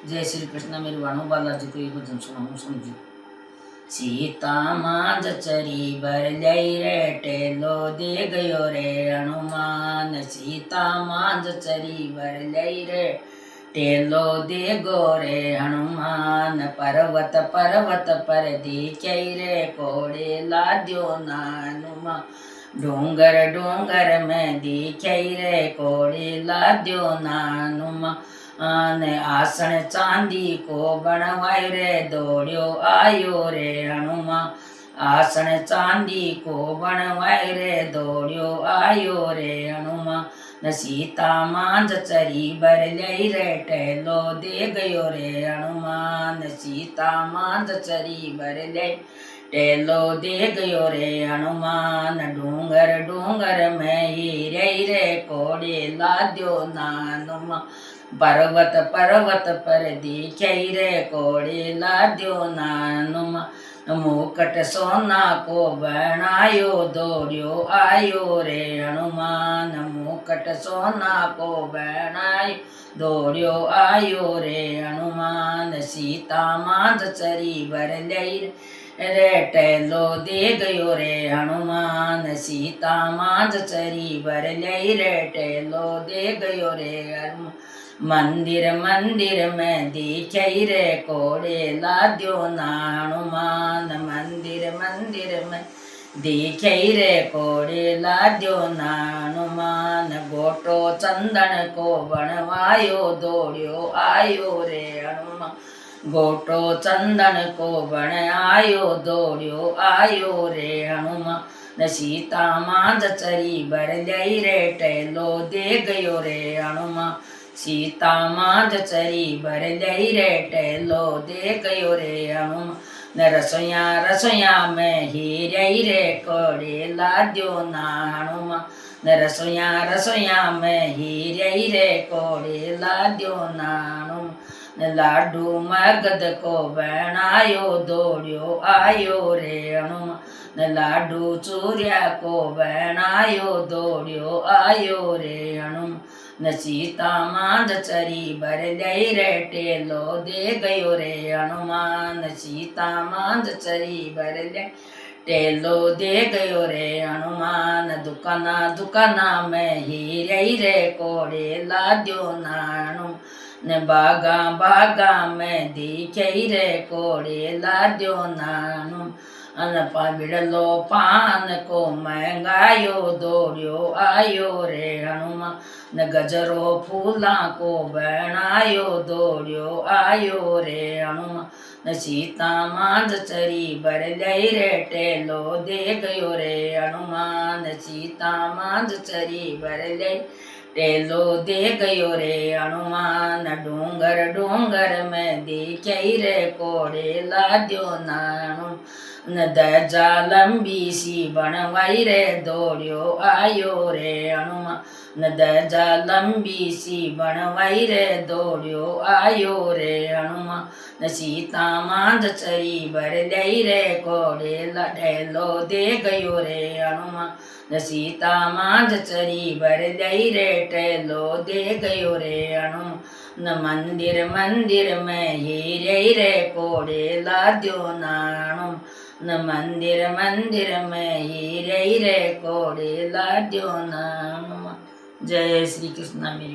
जय श्री कृष्ण। मेरे वाणु बालाजी को एक भजन सुना हूँ, समझी। सीता मां जचरी बर लई रे टेलो दे गयो रे हनुमान। सीता मां जचरी बर लई रे टेलो दे गो रे हनुमान। पर्वत पर्वत पर दिखे रे कोड़े लाद्यो ना हनुमान। डूंगर डूंगर में दिखे रे कोड़े लाद्यो ना हनुमान। आसन चांदी को बनवाय रे दौड़ो आयो रे हनुमान। आसन चांदी को बनवाय रे दौड़ो आयो रे हनुमान। न सीता मां जचरी बर लई रे टहलो दे गयो रे हनुमान। सीता मां जचरी बर लई टेलो दे गयो रे हनुमान। डूंगर डूंगर में ही रही रे कोड़े लाद्यो ना हनुमान। पर्वत पर्वत पर दिखे रे कोड़े लाद्यो ना हनुमान। मुकट सोना को बनायो दौड़ो आयो रे हनुमान। मुकट सोना को बनायो दौड़ो आयो रे हनुमान। सीता मां जचरी बर लई रे टेलो दे गयो रे हनुमान। सीता मां जचरी बर लई रे टेलो दे गयो रे हनुमान। मंदिर मंदिर में दिखे रे कोड़े लाद्यो ना हनुमान। मंदिर मंदिर में दिखे रे कोड़े लाद्यो ना हनुमान। गोटो चंदन को बनवायो दौड़ो आयो रे हनुमान। गोटो चंदन को बनायो दौड़ो आयो रे हनुमान। सीता मां जचरी बर लई रे टेलो दे गयो रे हनुमान। सीता मां जचरी बर लई रे टेलो दे गयो रे हनुमान। रसोया रसोया में ही रही रे कोड़े लाद्यो ना हनुमान। रसोया रसोया में ही रही रे कोड़े लाद्यो ना हनुमान। लाडू मगध को बनायो दौड़ो आयो रे हनुमान। लाडू चूरिया को बनायो दौड़ो आयो रे हनुमान। सीता मां जचरी बर लई रे टेलो दे गयो रे हनुमान। सीता मां जचरी बर लई टेलो दे गयो रे हनुमान। दुकाना दुकाना में ही रही रे कोड़े लाद्यो ना हनुमान। बागा बागा में दिखे रे कोड़े लाद्यो ना हनुमान। बिड़लो पान को महंगायो दौड़ो आयो रे हनुमान। गजरो फूला को बनायो दौड़ो आयो रे हनुमान। सीता मां जचरी बर लई रे टेलो दे गयो रे हनुमान। सीता मां जचरी बर लई टेलो दे गयो रे हनुमान। डूंगर डूंगर में दिखे रे कोड़े लाद्यो ना हनुमान। दजा लंबी सी बनवाई रे दौड़ो आयो रे हनुमान। दजा लंबी सी बनवाई रे दौड़ो आयो रे हनुमान। सीता मां जचरी बर लई रे कोड़े टेलो दे गयो रे हनुमान। सीता मां जचरी बर लई रे टेलो दे गयो रे हनुमान। मंदिर मंदिर में ही रही रे कोड़े लाद्यो ना हनुमान। मंदिर मंदिर में ही रही रे कोड़े लाद्यो ना हनुमान। जय श्री कृष्ण। मेरी